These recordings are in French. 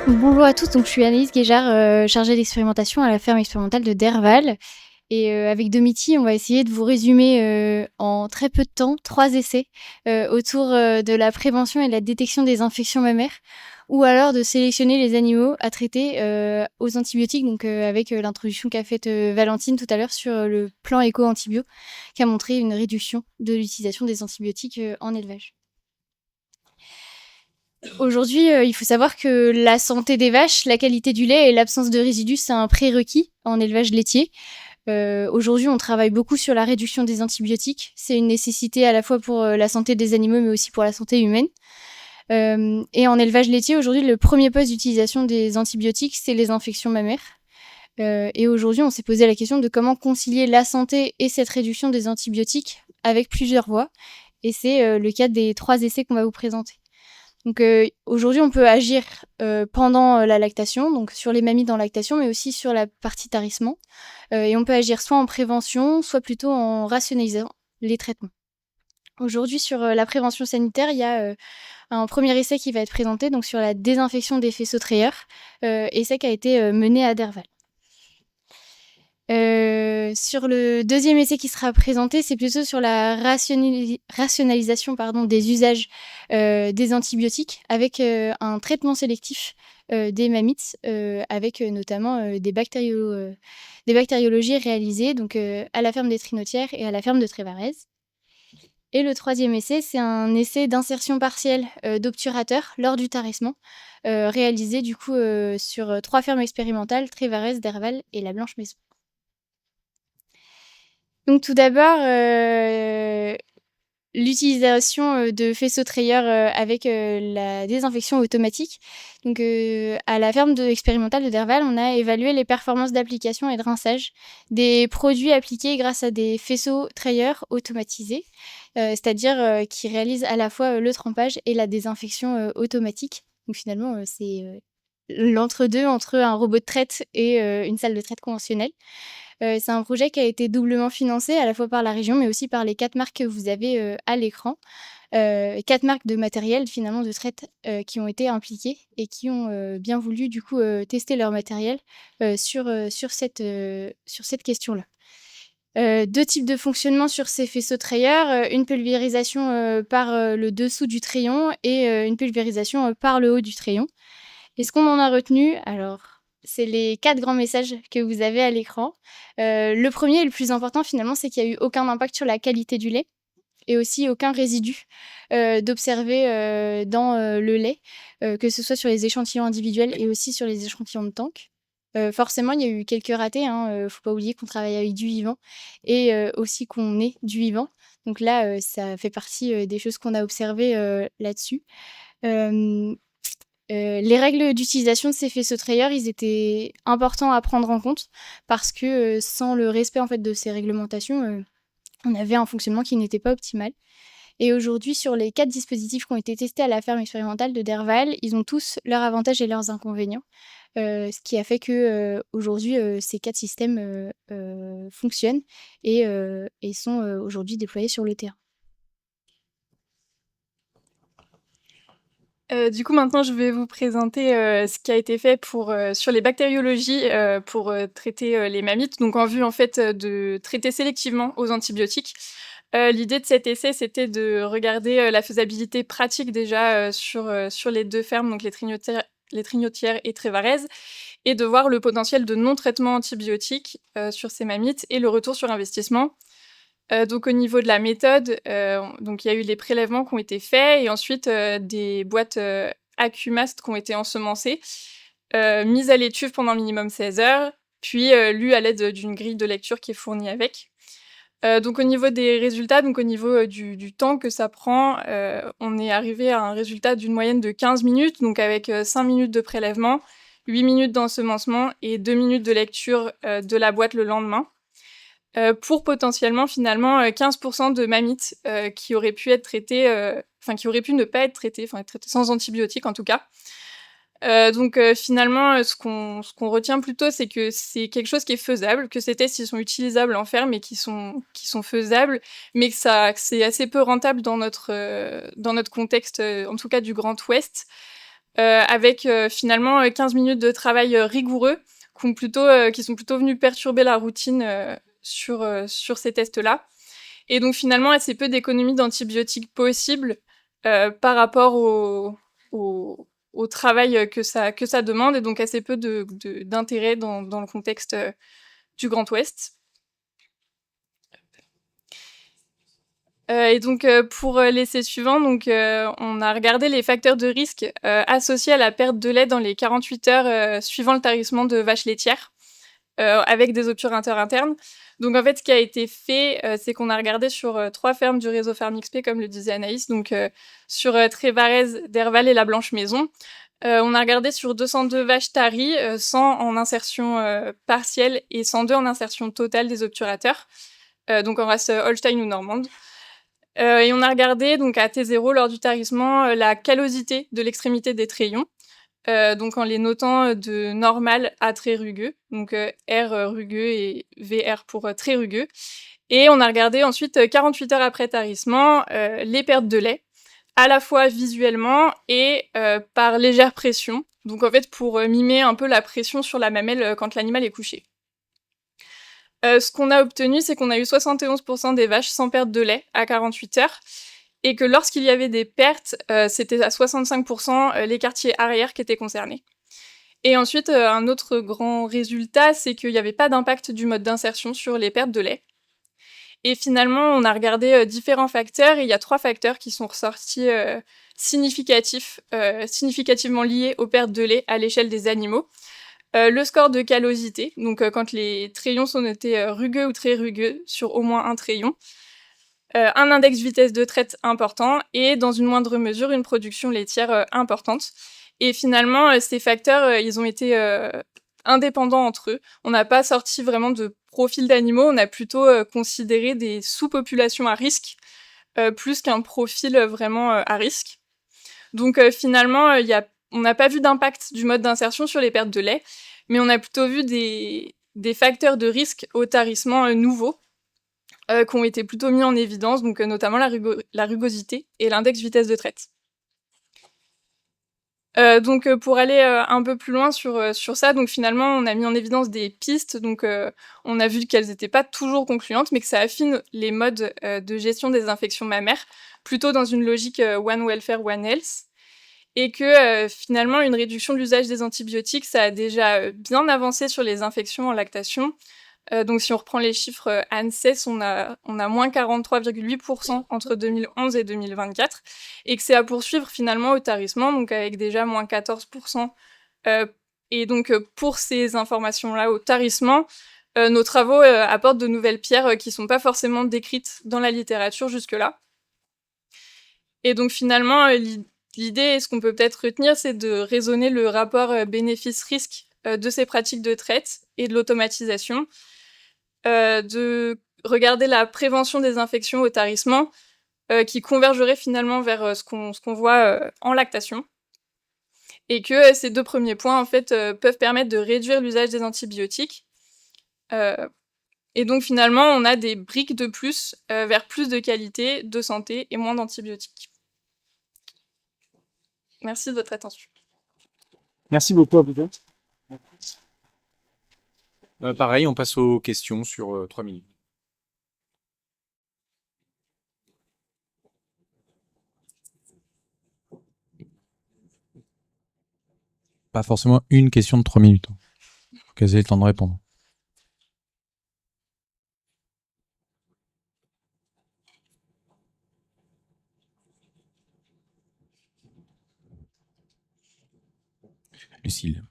Bonjour à tous, donc je suis Anaïs Guéjard, chargée d'expérimentation à la ferme expérimentale de Derval. Et avec Domiti, on va essayer de vous résumer en très peu de temps 3 essais autour de la prévention et de la détection des infections mammaires, ou alors de sélectionner les animaux à traiter aux antibiotiques, donc avec l'introduction qu'a faite Valentine tout à l'heure sur le plan éco-antibio, qui a montré une réduction de l'utilisation des antibiotiques en élevage. Aujourd'hui, il faut savoir que la santé des vaches, la qualité du lait et l'absence de résidus, c'est un prérequis en élevage laitier. Aujourd'hui, on travaille beaucoup sur la réduction des antibiotiques. C'est une nécessité à la fois pour la santé des animaux, mais aussi pour la santé humaine. Et en élevage laitier, aujourd'hui, le premier poste d'utilisation des antibiotiques, c'est les infections mammaires. Et aujourd'hui, on s'est posé la question de comment concilier la santé et cette réduction des antibiotiques avec plusieurs voies. Et c'est le cas des 3 essais qu'on va vous présenter. Donc aujourd'hui, on peut agir pendant la lactation, donc sur les mamies dans lactation, mais aussi sur la partie tarissement. Et on peut agir soit en prévention, soit plutôt en rationalisant les traitements. Aujourd'hui, sur la prévention sanitaire, il y a un premier essai qui va être présenté, donc sur la désinfection des faisceaux trayeurs, essai qui a été mené à Derval. Sur le deuxième essai qui sera présenté, c'est plutôt sur la rationalisation des usages des antibiotiques avec un traitement sélectif des mammifères avec notamment des bactériologies réalisées donc, à la ferme des Trinotières et à la ferme de Trévarez. Et le troisième essai, c'est un essai d'insertion partielle d'obturateurs lors du tarissement, réalisé du coup sur 3 fermes expérimentales, Trévarez, Derval et la Blanche-Maison. Donc tout d'abord, l'utilisation de faisceaux trayeurs avec la désinfection automatique. Donc à la ferme expérimentale de Derval, on a évalué les performances d'application et de rinçage des produits appliqués grâce à des faisceaux trayeurs automatisés, c'est-à-dire qui réalisent à la fois le trempage et la désinfection automatique. Donc finalement, c'est l'entre-deux entre un robot de traite et une salle de traite conventionnelle. C'est un projet qui a été doublement financé, à la fois par la région, mais aussi par les 4 marques que vous avez à l'écran. 4 marques de matériel, finalement, de traite qui ont été impliquées et qui ont bien voulu, du coup, tester leur matériel sur cette question-là. 2 types de fonctionnement sur ces faisceaux trayeurs, une pulvérisation par le dessous du trayon et une pulvérisation par le haut du trayon. Et ce qu'on en a retenu, alors, c'est les 4 grands messages que vous avez à l'écran. Le premier et le plus important, finalement, c'est qu'il n'y a eu aucun impact sur la qualité du lait et aussi aucun résidu d'observer dans le lait, que ce soit sur les échantillons individuels et aussi sur les échantillons de tank. Forcément, il y a eu quelques ratés, hein, faut pas oublier qu'on travaille avec du vivant et aussi qu'on est du vivant. Donc là, ça fait partie des choses qu'on a observées là-dessus. Les règles d'utilisation de ces faisceaux trayeurs, ils étaient importants à prendre en compte parce que sans le respect en fait de ces réglementations, on avait un fonctionnement qui n'était pas optimal. Et aujourd'hui, sur les 4 dispositifs qui ont été testés à la ferme expérimentale de Derval, ils ont tous leurs avantages et leurs inconvénients, ce qui a fait que aujourd'hui, ces 4 systèmes fonctionnent et sont aujourd'hui déployés sur le terrain. Du coup, maintenant, je vais vous présenter ce qui a été fait sur les bactériologies pour traiter les mammites, donc en vue en fait de traiter sélectivement aux antibiotiques. L'idée de cet essai, c'était de regarder la faisabilité pratique déjà sur les 2 fermes, donc les Trignotières et Trévarez, et de voir le potentiel de non-traitement antibiotique sur ces mammites et le retour sur investissement. Donc au niveau de la méthode, donc il y a eu les prélèvements qui ont été faits et ensuite, des boîtes, Accumast qui ont été ensemencées, mises à l'étuve pendant minimum 16 heures, puis, lues à l'aide d'une grille de lecture qui est fournie avec. Donc au niveau des résultats, donc au niveau, du temps que ça prend, on est arrivé à un résultat d'une moyenne de 15 minutes, donc avec, 5 minutes de prélèvement, 8 minutes d'ensemencement et 2 minutes de lecture, de la boîte le lendemain. Pour potentiellement finalement 15% de mammites qui auraient pu être traitées, enfin qui auraient pu ne pas être traitées, enfin être traitées sans antibiotiques en tout cas. Donc finalement, ce qu'on retient plutôt, c'est que c'est quelque chose qui est faisable, que ces tests ils sont utilisables en ferme et qui sont faisables, mais que c'est assez peu rentable dans notre contexte, en tout cas du Grand Ouest. avec finalement 15 minutes de travail rigoureux qui sont plutôt venus perturber la routine sur ces tests-là. Et donc finalement, assez peu d'économies d'antibiotiques possibles par rapport au travail que ça demande, et donc assez peu d'intérêt dans le contexte du Grand Ouest. Et donc pour l'essai suivant, on a regardé les facteurs de risque associés à la perte de lait dans les 48 heures suivant le tarissement de vaches laitières, avec des obturateurs internes. Donc en fait, ce qui a été fait, c'est qu'on a regardé sur 3 fermes du réseau Ferme XP, comme le disait Anaïs, donc sur Trévarez, Derval et la Blanche Maison. On a regardé sur 202 vaches taries, 100 en insertion partielle et 102 en insertion totale des obturateurs, donc en race Holstein ou normande. Et on a regardé donc à T0 lors du tarissement la callosité de l'extrémité des trayons, donc en les notant de normal à très rugueux, donc R rugueux et VR pour très rugueux. Et on a regardé ensuite 48 heures après tarissement les pertes de lait, à la fois visuellement et par légère pression, donc en fait pour mimer un peu la pression sur la mamelle quand l'animal est couché. Ce qu'on a obtenu, c'est qu'on a eu 71% des vaches sans perte de lait à 48 heures, et que lorsqu'il y avait des pertes, c'était à 65% les quartiers arrière qui étaient concernés. Et ensuite, un autre grand résultat, c'est qu'il n'y avait pas d'impact du mode d'insertion sur les pertes de lait. Et finalement, on a regardé différents facteurs, et il y a 3 facteurs qui sont ressortis significativement liés aux pertes de lait à l'échelle des animaux. Le score de callosité, donc quand les trayons sont notés rugueux ou très rugueux sur au moins un trayon, un index vitesse de traite important, et dans une moindre mesure, une production laitière importante. Et finalement, ces facteurs, ils ont été indépendants entre eux. On n'a pas sorti vraiment de profil d'animaux, on a plutôt considéré des sous-populations à risque, plus qu'un profil vraiment à risque. Donc finalement, on n'a pas vu d'impact du mode d'insertion sur les pertes de lait, mais on a plutôt vu des facteurs de risque au tarissement nouveaux qui ont été plutôt mis en évidence, donc notamment la rugosité et l'index vitesse de traite. Donc pour aller un peu plus loin sur ça, donc finalement on a mis en évidence des pistes, donc on a vu qu'elles n'étaient pas toujours concluantes, mais que ça affine les modes de gestion des infections mammaires, plutôt dans une logique One Welfare, One Health, et que finalement une réduction de l'usage des antibiotiques, ça a déjà bien avancé sur les infections en lactation. Donc si on reprend les chiffres ANSES, on a moins 43,8% entre 2011 et 2024, et que c'est à poursuivre finalement au tarissement, donc avec déjà moins 14%. Et donc pour ces informations-là au tarissement, nos travaux apportent de nouvelles pierres qui ne sont pas forcément décrites dans la littérature jusque-là. Et donc finalement, l'idée, et ce qu'on peut peut-être retenir, c'est de raisonner le rapport bénéfice-risque de ces pratiques de traite et de l'automatisation, de regarder la prévention des infections au tarissement, qui convergerait finalement vers ce qu'on voit en lactation, et que ces 2 premiers points en fait peuvent permettre de réduire l'usage des antibiotiques. Et donc finalement, on a des briques de plus vers plus de qualité, de santé et moins d'antibiotiques. Merci de votre attention. Merci beaucoup à vous deux. Pareil, on passe aux questions sur 3 minutes. Pas forcément une question de 3 minutes. Faut qu'elles aient le temps de répondre. Lucille.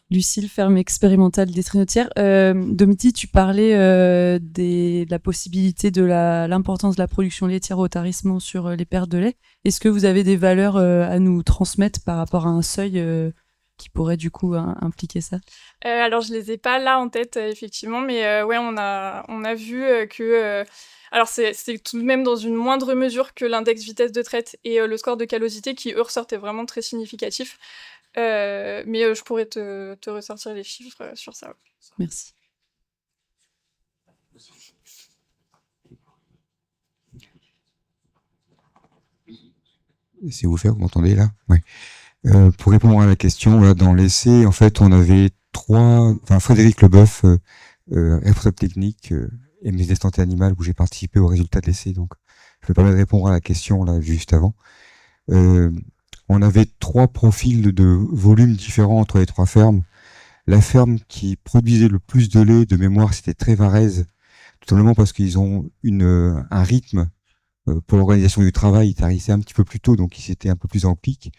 Lucille, ferme expérimentale des Trinotières. Domiti, tu parlais de la possibilité de l'importance de la production laitière au tarissement sur les pertes de lait. Est-ce que vous avez des valeurs à nous transmettre par rapport à un seuil qui pourrait du coup impliquer ça? Alors je les ai pas là en tête effectivement, mais ouais, on a vu que alors c'est tout de même dans une moindre mesure que l'index vitesse de traite et le score de callosité qui eux ressortaient vraiment très significatifs. Mais je pourrais te ressortir les chiffres sur ça. Merci. c'est ouvert, vous m'entendez là? Ouais. Pour répondre à la question, voilà, dans l'essai, en fait, on avait Frédéric Leboeuf, responsable technique, et mes santé animale, où j'ai participé au résultat de l'essai, donc je vais permettre de répondre à la question là juste avant. On avait 3 profils de volumes différents entre les 3 fermes. La ferme qui produisait le plus de lait de mémoire, c'était Trévarez, tout simplement parce qu'ils ont un rythme pour l'organisation du travail, ils tarissaient un petit peu plus tôt, donc ils étaient un peu plus en pic.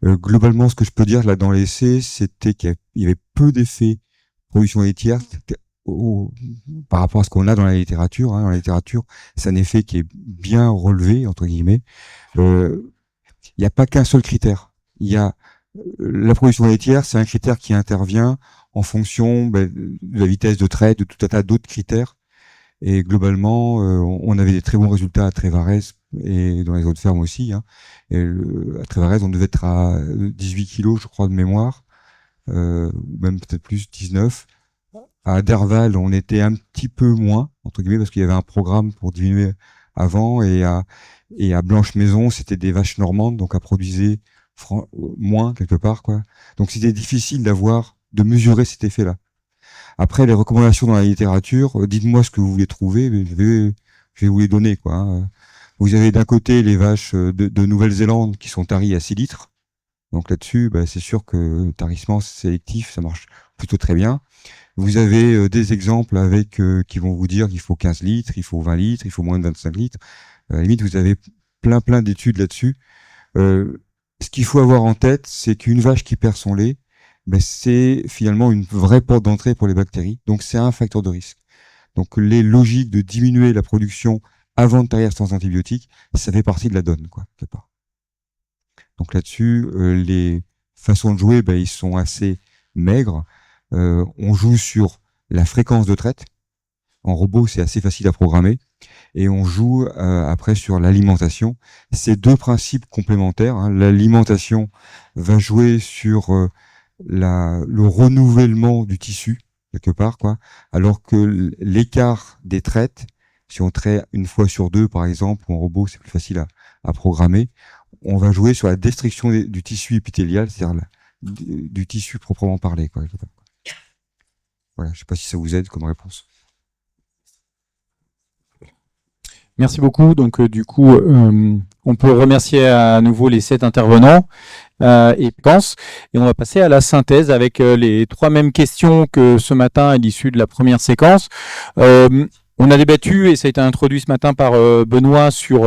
Globalement, ce que je peux dire là dans l'essai, c'était qu'il y avait peu d'effets production laitière par rapport à ce qu'on a dans la littérature. Dans la littérature, c'est un effet qui est bien relevé, entre guillemets. Il n'y a pas qu'un seul critère. Il y a la production laitière, c'est un critère qui intervient en fonction de la vitesse de trait, de tout un tas d'autres critères. Et globalement, on avait des très bons résultats à Trévarez et dans les autres fermes aussi. Et à Trévarez, on devait être à 18 kilos, je crois, de mémoire, ou même peut-être plus, 19. À Derval, on était un petit peu moins, entre guillemets, parce qu'il y avait un programme pour diminuer avant. Et à Blanche-Maison, c'était des vaches normandes, donc à produire moins quelque part, quoi. Donc c'était difficile de mesurer cet effet-là. Après, les recommandations dans la littérature, dites-moi ce que vous voulez trouver, mais je vais vous les donner, quoi. Vous avez d'un côté les vaches de Nouvelle-Zélande qui sont taries à 6 litres. Donc là-dessus, c'est sûr que le tarissement sélectif, ça marche plutôt très bien. Vous avez des exemples qui vont vous dire qu'il faut 15 litres, il faut 20 litres, il faut moins de 25 litres. À la limite, vous avez plein d'études là-dessus. Ce qu'il faut avoir en tête, c'est qu'une vache qui perd son lait, c'est finalement une vraie porte d'entrée pour les bactéries. Donc, c'est un facteur de risque. Donc, les logiques de diminuer la production avant de tarir sans antibiotiques, ça fait partie de la donne, quoi, quelque part. Donc là-dessus, les façons de jouer, ils sont assez maigres. On joue sur la fréquence de traite. En robot, c'est assez facile à programmer. Et on joue après sur l'alimentation. C'est 2 principes complémentaires. L'alimentation va jouer sur le renouvellement du tissu, quelque part, quoi. Alors que l'écart des traites, si on traite une fois sur 2, par exemple, ou en robot, c'est plus facile à programmer, on va jouer sur la destruction du tissu épithélial, c'est-à-dire du tissu proprement parlé, quoi. Voilà, je sais pas si ça vous aide comme réponse. Merci beaucoup. Donc, du coup, on peut remercier à nouveau les 7 intervenants et on va passer à la synthèse avec les 3 mêmes questions que ce matin à l'issue de la première séquence. On a débattu, et ça a été introduit ce matin par Benoît, sur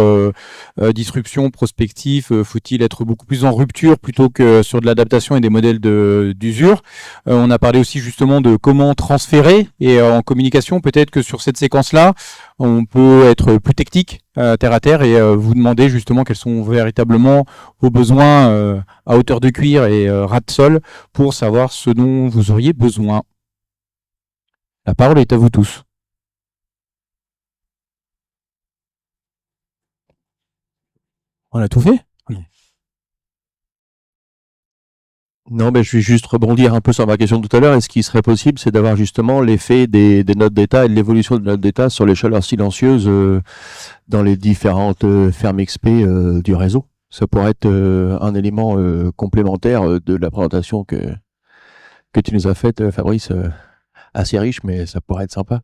disruption, prospectif. Faut-il être beaucoup plus en rupture plutôt que sur de l'adaptation et des modèles d'usure? On a parlé aussi justement de comment transférer, et en communication, peut-être que sur cette séquence-là, on peut être plus technique, terre à terre, et vous demander justement quels sont véritablement vos besoins à hauteur de cuir et ras de sol pour savoir ce dont vous auriez besoin. La parole est à vous tous. On a tout fait? Oui. Non, mais je vais juste rebondir un peu sur ma question de tout à l'heure. Et ce qui serait possible, c'est d'avoir justement l'effet des notes d'état et de l'évolution des notes d'état sur les chaleurs silencieuses dans les différentes fermes XP du réseau. Ça pourrait être un élément complémentaire de la présentation que tu nous as faite, Fabrice, assez riche, mais ça pourrait être sympa.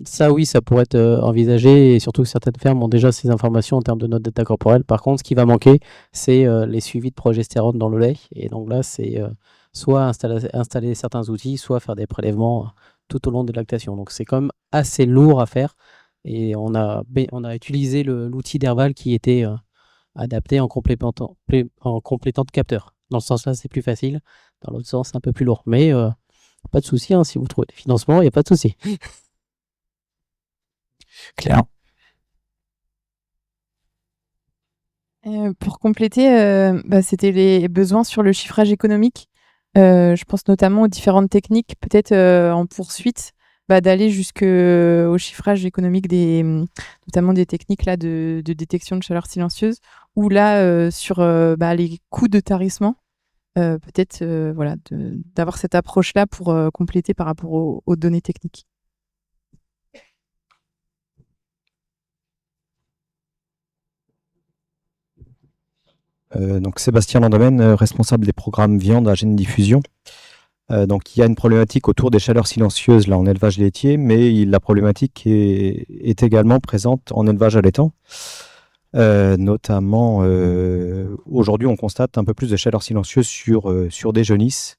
Ça oui, ça pourrait être envisagé, et surtout que certaines fermes ont déjà ces informations en termes de notes d'état corporel. Par contre, ce qui va manquer, c'est les suivis de progestérone dans le lait. Et donc là, c'est soit installer certains outils, soit faire des prélèvements tout au long de la lactation. Donc c'est quand même assez lourd à faire. Et on a utilisé l'outil Derval qui était adapté en complétant de capteurs. Dans ce sens-là, c'est plus facile. Dans l'autre sens, c'est un peu plus lourd. Mais pas de souci, hein, si vous trouvez des financements, il n'y a pas de souci. Claire. Pour compléter, c'était les besoins sur le chiffrage économique. Je pense notamment aux différentes techniques, peut-être en poursuite, d'aller jusqu'au chiffrage économique notamment des techniques là, de détection de chaleur silencieuse, ou là, sur les coûts de tarissement. Peut-être d'avoir cette approche-là pour compléter par rapport aux données techniques. Donc Sébastien Landomen, responsable des programmes viande à gène diffusion. Donc il y a une problématique autour des chaleurs silencieuses là en élevage laitier, mais la problématique est également présente en élevage allaitant. Notamment, aujourd'hui, on constate un peu plus de chaleur silencieuse sur des jeunisses.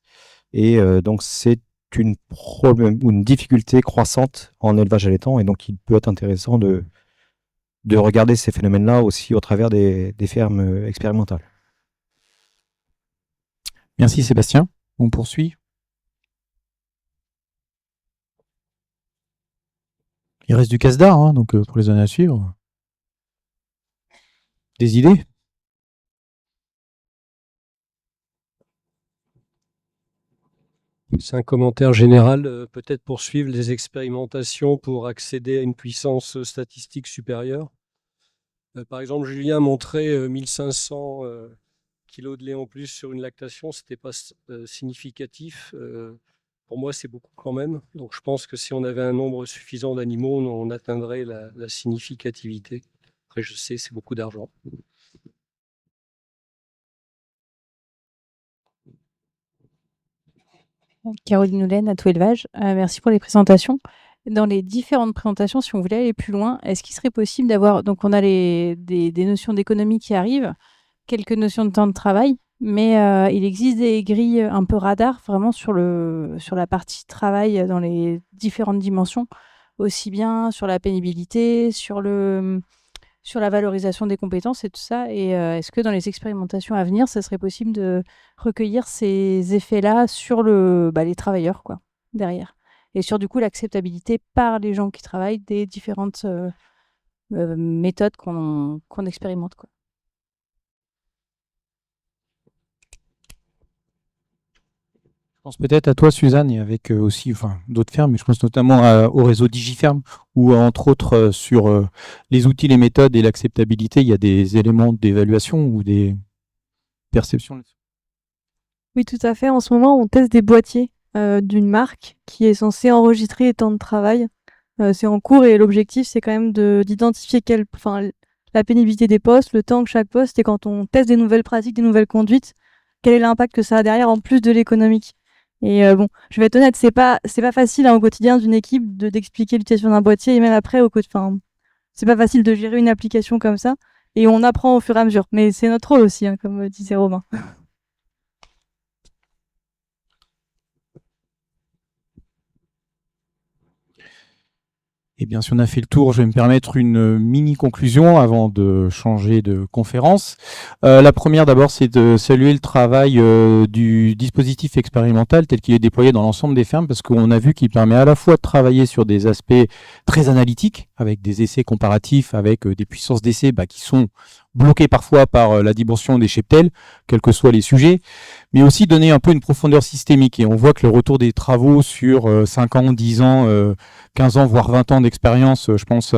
Et donc, c'est une difficulté croissante en élevage allaitant. Et donc, il peut être intéressant de regarder ces phénomènes-là aussi au travers des fermes expérimentales. Merci Sébastien. On poursuit. Il reste du casse-d'art, hein, donc pour les années à suivre. Des idées? C'est un commentaire général, peut-être poursuivre les expérimentations pour accéder à une puissance statistique supérieure. Par exemple, Julien montrait 1500 kilos de lait en plus sur une lactation, ce n'était pas significatif. Pour moi, c'est beaucoup quand même. Donc je pense que si on avait un nombre suffisant d'animaux, on atteindrait la significativité. Après, je sais, c'est beaucoup d'argent. Caroline Houlaine, Atout Élevage. Merci pour les présentations. Dans les différentes présentations, si on voulait aller plus loin, est-ce qu'il serait possible d'avoir... Donc, on a des notions d'économie qui arrivent, quelques notions de temps de travail, mais il existe des grilles un peu radar, vraiment sur la partie travail dans les différentes dimensions, aussi bien sur la pénibilité, sur la valorisation des compétences et tout ça. Et est-ce que dans les expérimentations à venir, ça serait possible de recueillir ces effets-là sur les travailleurs, quoi, derrière, et sur du coup l'acceptabilité par les gens qui travaillent des différentes méthodes qu'on expérimente, quoi. Je pense peut-être à toi, Suzanne, et avec aussi d'autres fermes, mais je pense notamment au réseau DigiFerm, où entre autres sur les outils, les méthodes et l'acceptabilité, il y a des éléments d'évaluation ou des perceptions. Oui, tout à fait. En ce moment, on teste des boîtiers d'une marque qui est censée enregistrer les temps de travail. C'est en cours et l'objectif, c'est quand même d'identifier la pénibilité des postes, le temps que chaque poste, et quand on teste des nouvelles pratiques, des nouvelles conduites, quel est l'impact que ça a derrière en plus de l'économique. Et je vais être honnête, c'est pas facile au quotidien d'une équipe d'expliquer l'utilisation d'un boîtier, et même après c'est pas facile de gérer une application comme ça, et on apprend au fur et à mesure. Mais c'est notre rôle aussi, hein, comme disait Romain. Eh bien, si on a fait le tour, je vais me permettre une mini-conclusion avant de changer de conférence. La première, d'abord, c'est de saluer le travail du dispositif expérimental tel qu'il est déployé dans l'ensemble des fermes, parce qu'on a vu qu'il permet à la fois de travailler sur des aspects très analytiques, avec des essais comparatifs, avec des puissances d'essai qui sont bloquées parfois par la dimension des cheptels, quels que soient les sujets, mais aussi donner un peu une profondeur systémique. Et on voit que le retour des travaux sur 5 ans, 10 ans, 15 ans, voire 20 ans d'expérience, je pense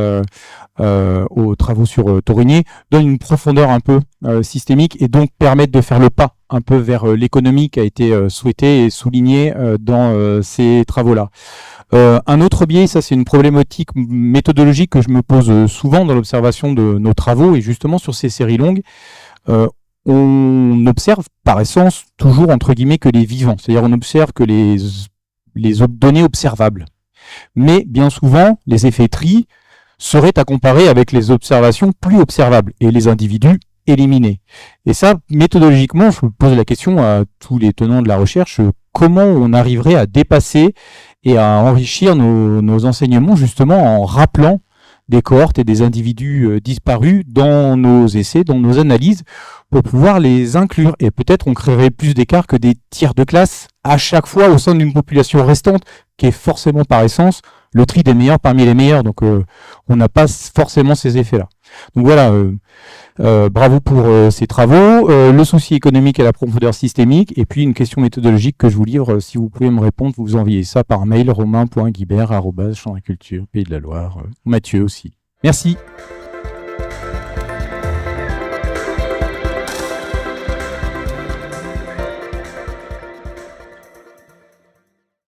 aux travaux sur Taurinier, donne une profondeur un peu systémique et donc permettent de faire le pas un peu vers l'économie qui a été souhaité et souligné dans ces travaux-là. Un autre biais, ça c'est une problématique méthodologique que je me pose souvent dans l'observation de nos travaux, et justement sur ces séries longues, on observe par essence toujours entre guillemets que les vivants, c'est-à-dire on observe que les données observables. Mais bien souvent, les effets tri seraient à comparer avec les observations plus observables et les individus éliminés. Et ça, méthodologiquement, je me pose la question à tous les tenants de la recherche, comment on arriverait à dépasser et à enrichir nos enseignements justement en rappelant des cohortes et des individus disparus dans nos essais, dans nos analyses, pour pouvoir les inclure. Et peut-être on créerait plus d'écart que des tiers de classe à chaque fois au sein d'une population restante qui est forcément par essence le tri des meilleurs parmi les meilleurs. Donc on n'a pas forcément ces effets-là. Donc voilà, bravo pour ces travaux. Le souci économique et la profondeur systémique, et puis une question méthodologique que je vous livre. Si vous pouvez me répondre, vous envoyez ça par mail romain.guibert@champ-agriculture, Pays de la Loire. Mathieu aussi. Merci.